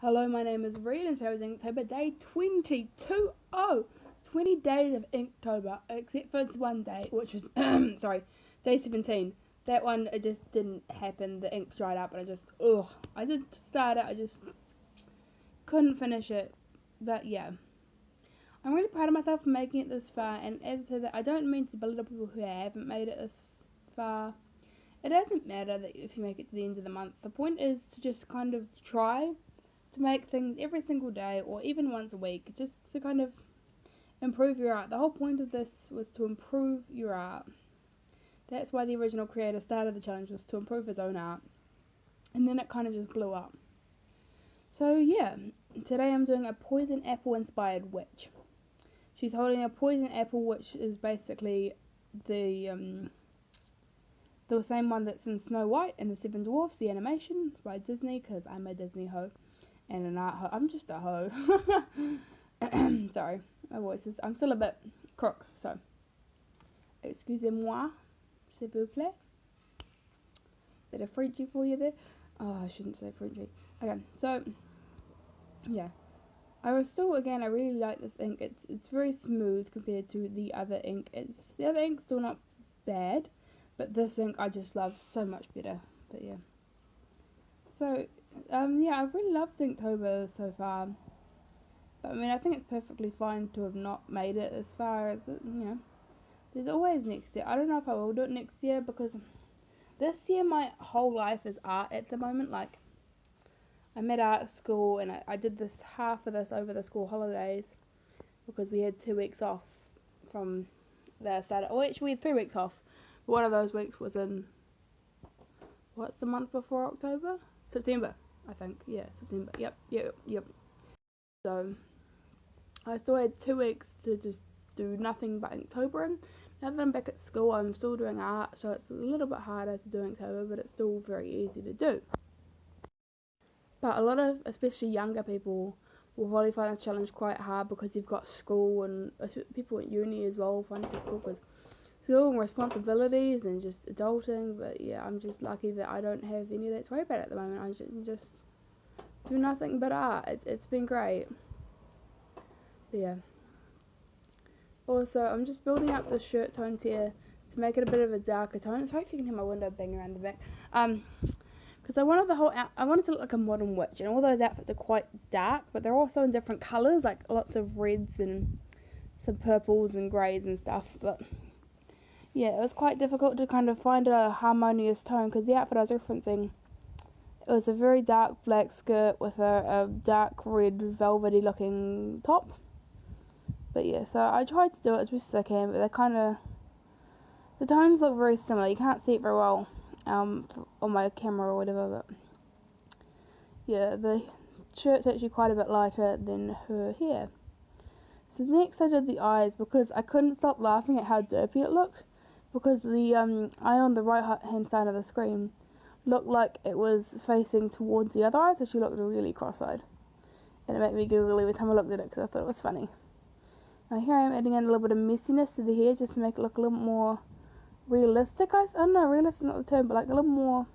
Hello, my name is Reed and today is Inktober day 22. 20 days of Inktober, except for one day, which is, sorry, day 17. That one, it just didn't happen. The ink dried up and I did start it, I just couldn't finish it. But yeah, I'm really proud of myself for making it this far. And as I said, I don't mean to belittle people who haven't made it this far. It doesn't matter that if you make it to the end of the month. The point is to just kind of try to make things every single day or even once a week, just to kind of improve your art. The whole point of this was to improve your art. That's why the original creator started the challenge, was to improve his own art. And then it kind of just blew up. So yeah, today I'm doing a poison apple inspired witch. She's holding a poison apple, which is basically the same one that's in Snow White and the Seven Dwarfs, the animation by Disney, because I'm a Disney hoe and an art hoe. I'm just a hoe. Sorry, my voice is, I'm still a bit crook, so excusez-moi, s'il vous plaît. Bit of Frenchy for you there. Oh, I shouldn't say Frenchy. Okay, so yeah, I really like this ink. It's very smooth compared to the other ink. The other ink's still not bad, but this ink I just love so much better. But yeah, so yeah, I've really loved Inktober so far. But I mean, I think it's perfectly fine to have not made it as far as there's always next year. I don't know if I will do it next year, because this year my whole life is art at the moment. Like, I'm at art school and I did this half of this over the school holidays because we had 2 weeks off from the start. Oh, actually we had 3 weeks off. But one of those weeks was in, what's the month before October? September, I think. Yeah, September. Yep. So I still had 2 weeks to just do nothing but Inktober. And now that I'm back at school, I'm still doing art, so it's a little bit harder to do Inktober, but it's still very easy to do. But a lot of, especially younger people, will probably find this challenge quite hard because you've got school, and people at uni as well find it difficult because school and responsibilities and just adulting. But yeah, I'm just lucky that I don't have any of that to worry about at the moment. I just do nothing but art. It's been great. But yeah. Also, I'm just building up the shirt tones here to make it a bit of a darker tone. Sorry if you can hear my window bang around the back. Because I wanted I wanted to look like a modern witch, and all those outfits are quite dark, but they're also in different colours, like lots of reds and some purples and greys and stuff. But yeah, it was quite difficult to kind of find a harmonious tone, because the outfit I was referencing, it was a very dark black skirt with a dark red velvety looking top. But yeah, so I tried to do it as best as I can, but the tones look very similar. You can't see it very well on my camera or whatever, but yeah, the shirt's actually quite a bit lighter than her hair. So next I did the eyes, because I couldn't stop laughing at how derpy it looked, because the eye on the right hand side of the screen looked like it was facing towards the other eye, so she looked really cross-eyed, and it made me giggle every time I looked at it because I thought it was funny. Now here I am adding in a little bit of messiness to the hair just to make it look a little more realistic. I don't know, realistic is not the term, but like a little more,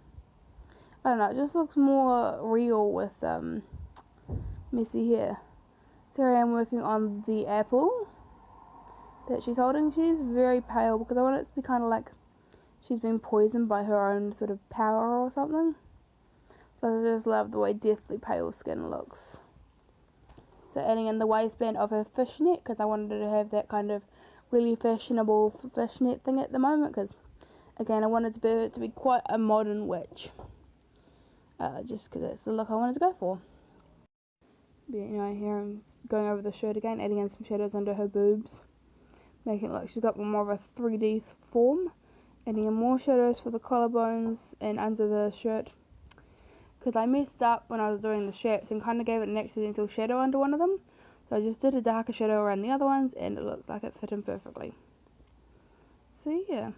I don't know, it just looks more real with messy hair. So here I am working on the apple that she's holding. She's very pale because I want it to be kind of like she's been poisoned by her own sort of power or something. But I just love the way deathly pale skin looks. So adding in the waistband of her fishnet, because I wanted her to have that kind of really fashionable fishnet thing at the moment, because again I wanted to be quite a modern witch, just because that's the look I wanted to go for. But here I'm going over the shirt again, adding in some shadows under her boobs, making it like she's got more of a 3D form, adding in more shadows for the collarbones and under the shirt, because I messed up when I was doing the shapes and kind of gave it an accidental shadow under one of them. So I just did a darker shadow around the other ones, and it looked like it fit in perfectly. So yeah.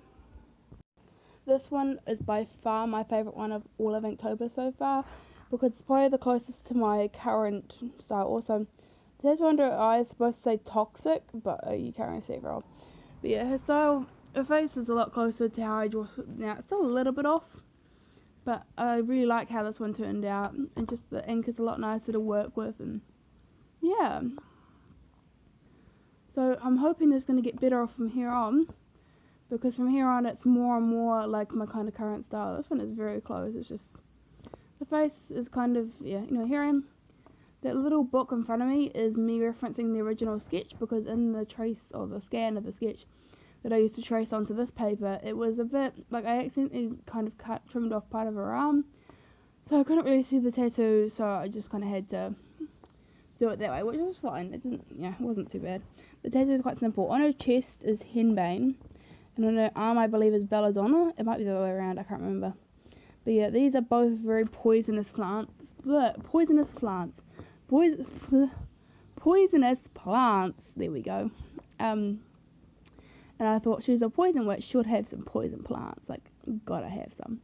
This one is by far my favourite one of all of Inktober so far, because it's probably the closest to my current style. Also, the tattoo under her eye is supposed to say toxic, but you can't really see it very well. But yeah, her face is a lot closer to how I draw now. It's still a little bit off, But I really like how this one turned out, and just the ink is a lot nicer to work with, and yeah. So I'm hoping it's going to get better from here on, because from here on it's more and more like my kind of current style. This one is very close. It's just the face is kind of, yeah, you know, here I am. That little book in front of me is me referencing the original sketch, because in the trace or the scan of the sketch that I used to trace onto this paper, it was a bit like I accidentally kind of trimmed off part of her arm, so I couldn't really see the tattoo, so I just kind of had to do it that way, which was fine. It didn't, yeah, it wasn't too bad. The tattoo is quite simple. On her chest is henbane, and on her arm I believe is belladonna. It might be the other way around, I can't remember. But yeah, these are both very poisonous plants. Poisonous plants. Poisonous plants. There we go. And I thought she's a poison witch, should have some poison plants. Like, gotta have some.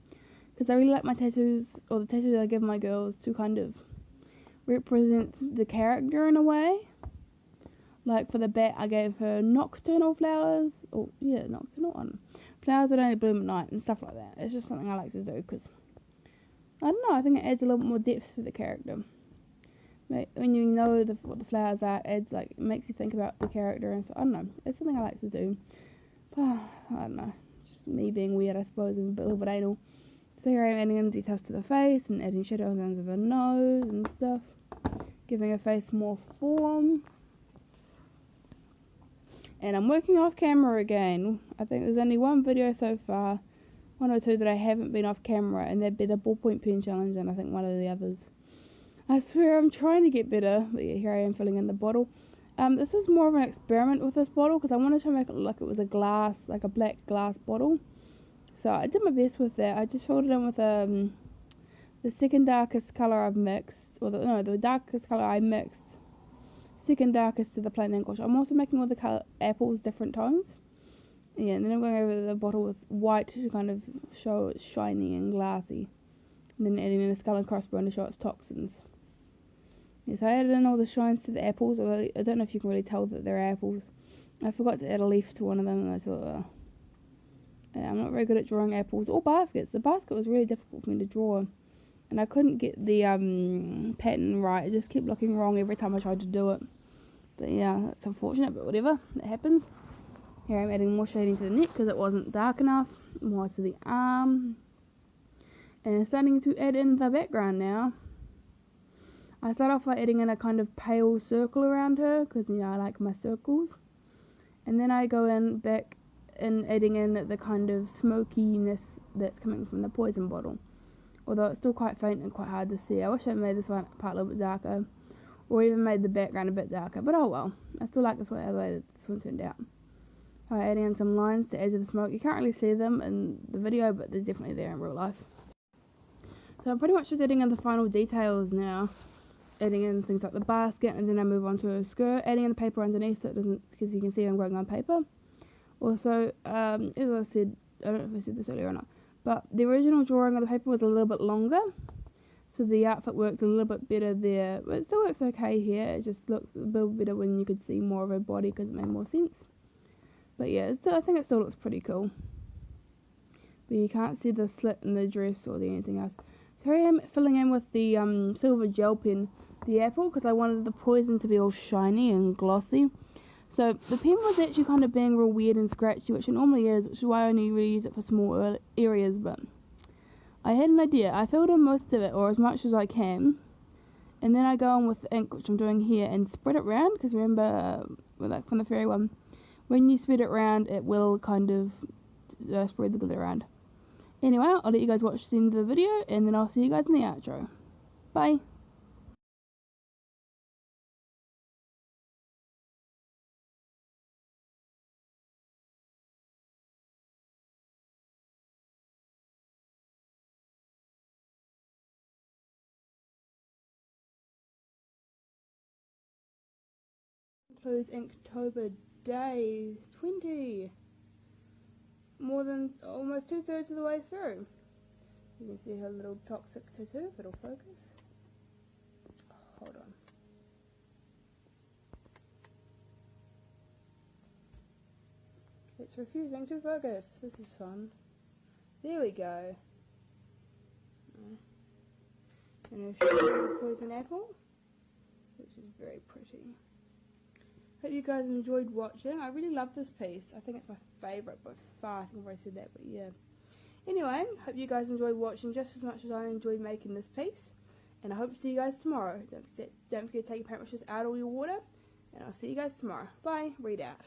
Because I really like my tattoos, or the tattoos I give my girls, to kind of represent the character in a way. Like for the bat, I gave her nocturnal flowers. Oh, yeah, nocturnal one. Flowers that only bloom at night and stuff like that. It's just something I like to do because, I don't know, I think it adds a little bit more depth to the character. When you know what the flowers are, it makes you think about the character, and so I don't know. It's something I like to do. But I don't know, just me being weird, I suppose, and a little bit anal. So here I am adding in details to the face and adding shadows under the nose and stuff, giving her face more form. And I'm working off camera again. I think there's only one video so far, one or two that I haven't been off camera, and that'd be the ballpoint pen challenge, and I think one of the others. I swear I'm trying to get better, but yeah, here I am filling in the bottle. This was more of an experiment with this bottle, because I wanted to make it look like it was a glass, like a black glass bottle. So I did my best with that. I just filled it in with the second darkest colour I've mixed, or the darkest colour I mixed, second darkest to the plain English. I'm also making all the colour apples different tones. Yeah, and then I'm going over the bottle with white to kind of show it's shiny and glassy. And then adding in a skull and crossbone to show its toxins. Yeah, so I added in all the shines to the apples, although I don't know if you can really tell that they're apples. I forgot to add a leaf to one of them, and I thought, yeah, I'm not very good at drawing apples or baskets. The basket was really difficult for me to draw, and I couldn't get the pattern right. It just kept looking wrong every time I tried to do it. But yeah, that's unfortunate, but whatever, it happens. Here I'm adding more shading to the neck because it wasn't dark enough, more to the arm, and starting to add in the background now. I start off by adding in a kind of pale circle around her, because, you know, I like my circles. And then I go in back and adding in the kind of smokiness that's coming from the poison bottle. Although it's still quite faint and quite hard to see. I wish I made this one part a little bit darker, or even made the background a bit darker, but oh well. I still like this way, the way that this one turned out. Alright, adding in some lines to add to the smoke. You can't really see them in the video, but they're definitely there in real life. So I'm pretty much just adding in the final details now. Adding in things like the basket, and then I move on to a skirt, adding in the paper underneath so it doesn't, because you can see I'm going on paper. Also, as I said, I don't know if I said this earlier or not, but the original drawing of the paper was a little bit longer, so the outfit works a little bit better there, but it still works okay here. It just looks a bit better when you could see more of her body, because it made more sense. But yeah, I think it still looks pretty cool. But you can't see the slit in the dress or anything else. So here I am filling in with the silver gel pen, the apple, because I wanted the poison to be all shiny and glossy. So the pen was actually kind of being real weird and scratchy, which it normally is, which is why I only really use it for small areas, but I had an idea. I filled in most of it, or as much as I can, and then I go on with the ink, which I'm doing here, and spread it round, because remember, like from the fairy one, when you spread it round, it will kind of spread the glitter around. Anyway, I'll let you guys watch the end of the video, and then I'll see you guys in the outro. Bye! Close Inktober day 20. More than almost 2/3 of the way through. You can see her little toxic tattoo, if it'll focus. Hold on. It's refusing to focus. This is fun. There we go. And a poison apple, which is very pretty. Hope you guys enjoyed watching. I really love this piece. I think it's my favourite by far. I think I've already said that, but yeah. Anyway, hope you guys enjoyed watching just as much as I enjoyed making this piece. And I hope to see you guys tomorrow. Don't forget to take your paintbrushes out all your water. And I'll see you guys tomorrow. Bye. Read out.